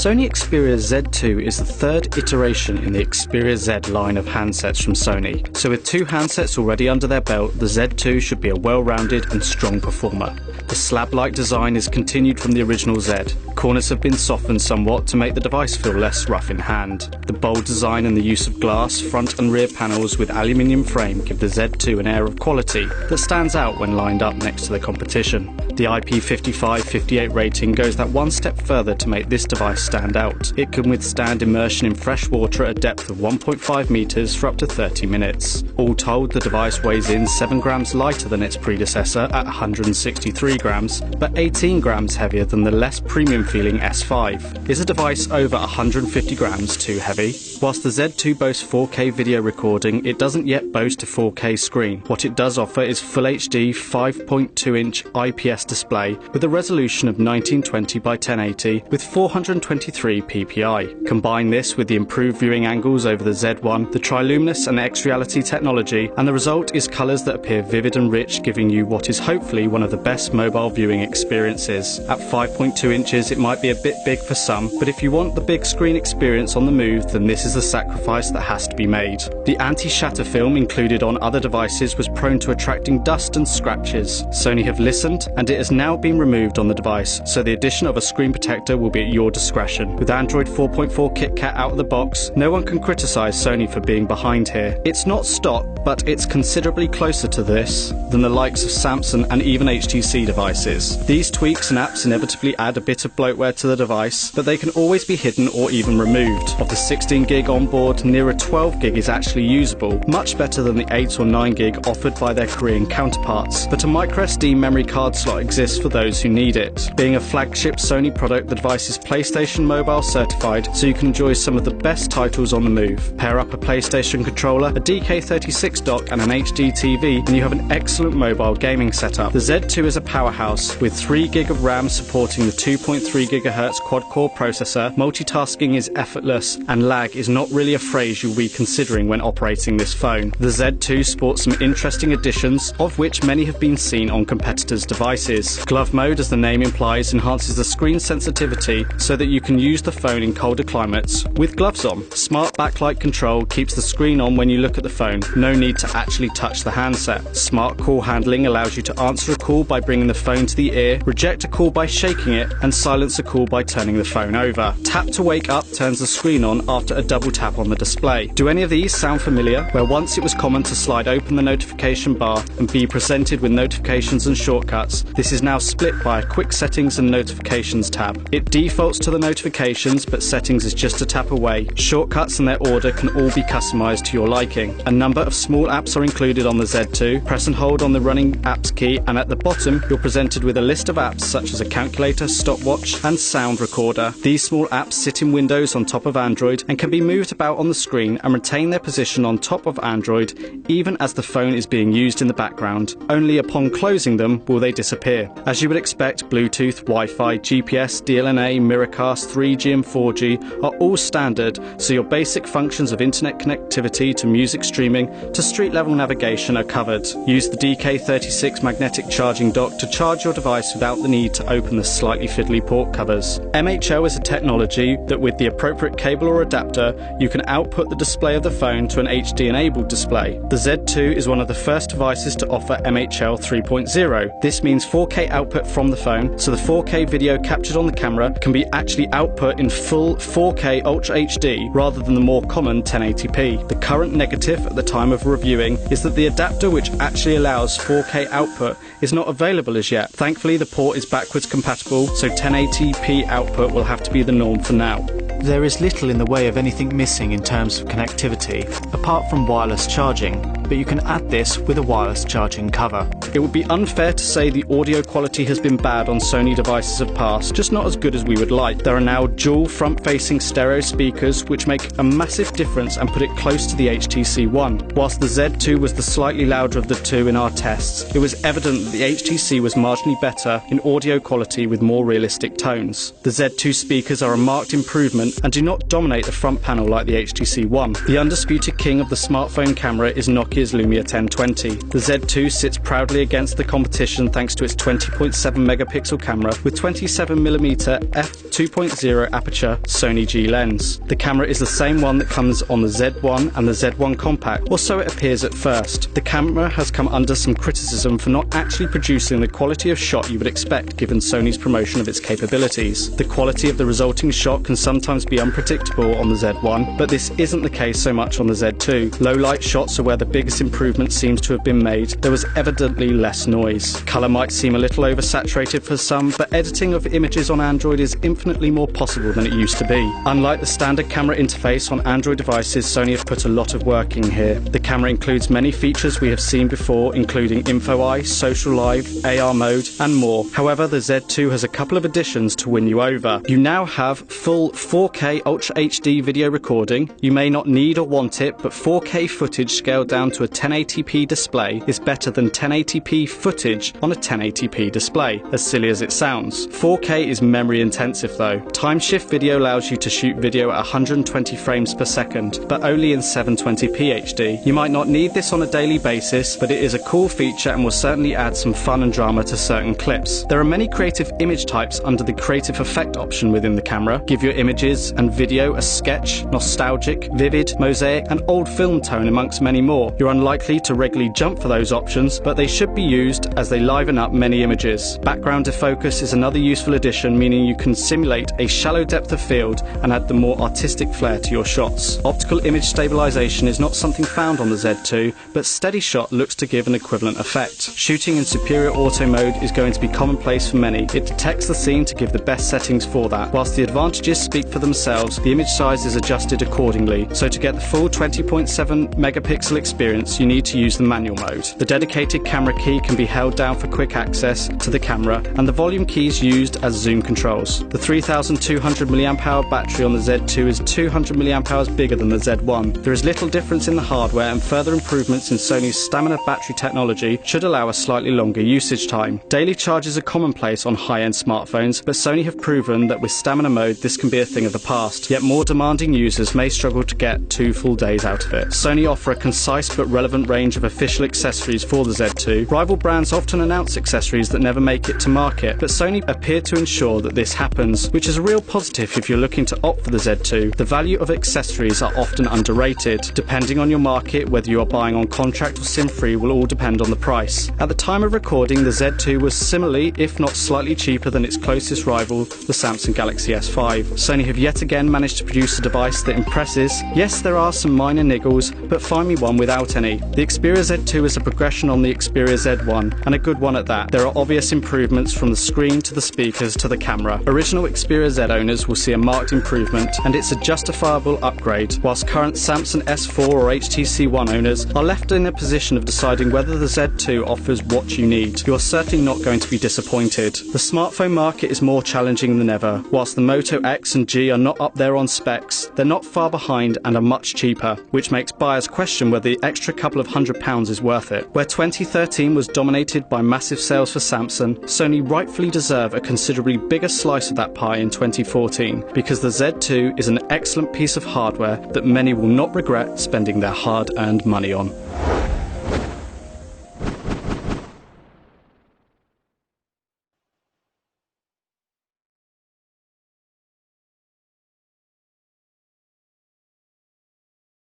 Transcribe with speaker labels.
Speaker 1: Sony Xperia Z2 is the third iteration in the Xperia Z line of handsets from Sony, so with two handsets already under their belt, the Z2 should be a well-rounded and strong performer. The slab-like design is continued from the original Z. Corners have been softened somewhat to make the device feel less rough in hand. The bold design and the use of glass front and rear panels with aluminium frame give the Z2 an air of quality that stands out when lined up next to the competition. The IP55/58 rating goes that one step further to make this device stand out. It can withstand immersion in fresh water at a depth of 1.5 meters for up to 30 minutes. All told, the device weighs in 7 grams lighter than its predecessor at 163 grams, but 18 grams heavier than the less premium feeling S5. Is a device over 150 grams too heavy? Whilst the Z2 boasts 4K video recording, it doesn't yet boast a 4K screen. What it does offer is Full HD 5.2-inch IPS display with a resolution of 1920 by 1080 with 423 ppi. Combine this with the improved viewing angles over the Z1, the Triluminous and X-Reality technology, and the result is colours that appear vivid and rich, giving you what is hopefully one of the best mobile viewing experiences. At 5.2 inches it might be a bit big for some, but if you want the big screen experience on the move, then this is the sacrifice that has to be made. The anti-shatter film included on other devices was prone to attracting dust and scratches. Sony have listened, and it has now been removed on the device, so the addition of a screen protector will be at your discretion. With Android 4.4 KitKat out of the box, no one can criticise Sony for being behind here. It's not stock, but it's considerably closer to this than the likes of Samsung and even HTC devices. These tweaks and apps inevitably add a bit of bloatware to the device, but they can always be hidden or even removed. Of the 16 gig onboard, nearer 12 gig is actually usable, much better than the 8 or 9 gig offered by their Korean counterparts, but a microSD memory card slot exists for those who need it. Being a flagship Sony product, the device is PlayStation Mobile certified, so you can enjoy some of the best titles on the move. Pair up a PlayStation controller, a DK36 dock and an HD TV, and you have an excellent mobile gaming setup. The Z2 is a powerhouse, with 3 gig of RAM supporting the 2.3 GHz quad-core processor. Multitasking is effortless, and lag is not really a phrase you'll be considering when operating this phone. The Z2 sports some interesting additions, of which many have been seen on competitors' devices. Glove mode, as the name implies, enhances the screen sensitivity so that you can use the phone in colder climates with gloves on. Smart backlight control keeps the screen on when you look at the phone, no need to actually touch the handset. Smart call handling allows you to answer a call by bringing the phone to the ear, reject a call by shaking it, and silence a call by turning the phone over. Tap to wake up turns the screen on after a double tap on the display. Do any of these sound familiar? Where once it was common to slide open the notification bar and be presented with notifications and shortcuts, this is now split by a quick settings and notifications tab. It defaults to the notifications, but settings is just a tap away. Shortcuts and their order can all be customized to your liking. A number of small apps are included on the Z2. Press and hold on the running apps key, and at the bottom you're presented with a list of apps such as a calculator, stopwatch and sound recorder. These small apps sit in Windows on top of Android and can be moved about on the screen and retain their position on top of Android even as the phone is being used in the background. Only upon closing them will they disappear. As you would expect, Bluetooth, Wi-Fi, GPS, DLNA, Miracast, 3G and 4G are all standard, so your basic functions of internet connectivity to music streaming to street level navigation are covered. Use the DK36 magnetic charging dock to charge your device without the need to open the slightly fiddly port covers. MHL is a technology that with the appropriate cable or adapter you can output the display of the phone to an HD enabled display. The Z2 is one of the first devices to offer MHL 3.0. This means 4K output from the phone, so the 4K video captured on the camera can be actually output in full 4K Ultra HD rather than the more common 1080p. The current negative at the time of reviewing is that the adapter which actually allows 4K output is not available as yet. Thankfully the port is backwards compatible, so 1080p output will have to be the norm for now. There is little in the way of anything missing in terms of connectivity, apart from wireless charging, but you can add this with a wireless charging cover. It would be unfair to say the audio quality has been bad on Sony devices of past, just not as good as we would like. There are now dual front-facing stereo speakers which make a massive difference and put it close to the HTC One. Whilst the Z2 was the slightly louder of the two in our tests, it was evident that the HTC was marginally better in audio quality with more realistic tones. The Z2 speakers are a marked improvement and do not dominate the front panel like the HTC One. The undisputed king of the smartphone camera is Nokia's Nokia's Lumia 1020. The Z2 sits proudly against the competition thanks to its 20.7 megapixel camera with 27mm f2.0 aperture Sony G lens. The camera is the same one that comes on the Z1 and the Z1 Compact, or so it appears at first. The camera has come under some criticism for not actually producing the quality of shot you would expect given Sony's promotion of its capabilities. The quality of the resulting shot can sometimes be unpredictable on the Z1, but this isn't the case so much on the Z2. Low light shots are where the biggest improvement seems to have been made. There was evidently less noise. Colour might seem a little oversaturated for some, but editing of images on Android is infinitely more possible than it used to be. Unlike the standard camera interface on Android devices, Sony have put a lot of work in here. The camera includes many features we have seen before, including Info Eye, Social Live, AR mode, and more. However, the Z2 has a couple of additions to win you over. You now have full 4K Ultra HD video recording. You may not need or want it, but 4K footage scaled down to a 1080p display is better than 1080p footage on a 1080p display, as silly as it sounds. 4K is memory intensive though. Time shift video allows you to shoot video at 120 frames per second, but only in 720p HD. You might not need this on a daily basis, but it is a cool feature and will certainly add some fun and drama to certain clips. There are many creative image types under the creative effect option within the camera. Give your images and video a sketch, nostalgic, vivid, mosaic, and old film tone amongst many more. You're unlikely to regularly jump for those options, but they should be used as they liven up many images. Background defocus is another useful addition, meaning you can simulate a shallow depth of field and add the more artistic flair to your shots. Optical image stabilization is not something found on the Z2, but Steady Shot looks to give an equivalent effect. Shooting in superior auto mode is going to be commonplace for many. It detects the scene to give the best settings for that. Whilst the advantages speak for themselves, the image size is adjusted accordingly, so to get the full 20.7 megapixel experience you need to use the manual mode. The dedicated camera key can be held down for quick access to the camera, and the volume key is used as zoom controls. The 3200 mAh battery on the Z2 is 200 mAh bigger than the Z1. There is little difference in the hardware, and further improvements in Sony's Stamina battery technology should allow a slightly longer usage time. Daily charges are commonplace on high-end smartphones, but Sony have proven that with Stamina mode this can be a thing of the past, yet more demanding users may struggle to get 2 full days out of it. Sony offer a concise but relevant range of official accessories for the Z2. Rival brands often announce accessories that never make it to market, but Sony appear to ensure that this happens, which is a real positive if you're looking to opt for the Z2. The value of accessories are often underrated. Depending on your market, whether you are buying on contract or SIM-free will all depend on the price. At the time of recording, the Z2 was similarly, if not slightly cheaper than its closest rival, the Samsung Galaxy S5. Sony have yet again managed to produce a device that impresses. Yes, there are some minor niggles, but find me one without any. The Xperia Z2 is a progression on the Xperia Z1, and a good one at that. There are obvious improvements from the screen to the speakers to the camera. Original Xperia Z owners will see a marked improvement, and it's a justifiable upgrade, whilst current Samsung S4 or HTC One owners are left in a position of deciding whether the Z2 offers what you need. You are certainly not going to be disappointed. The smartphone market is more challenging than ever. Whilst the Moto X and G are not up there on specs, they're not far behind and are much cheaper, which makes buyers question whether the extra couple of £100 is worth it. Where 2013 was dominated by massive sales for Samsung, Sony rightfully deserve a considerably bigger slice of that pie in 2014, because the Z2 is an excellent piece of hardware that many will not regret spending their hard-earned money on.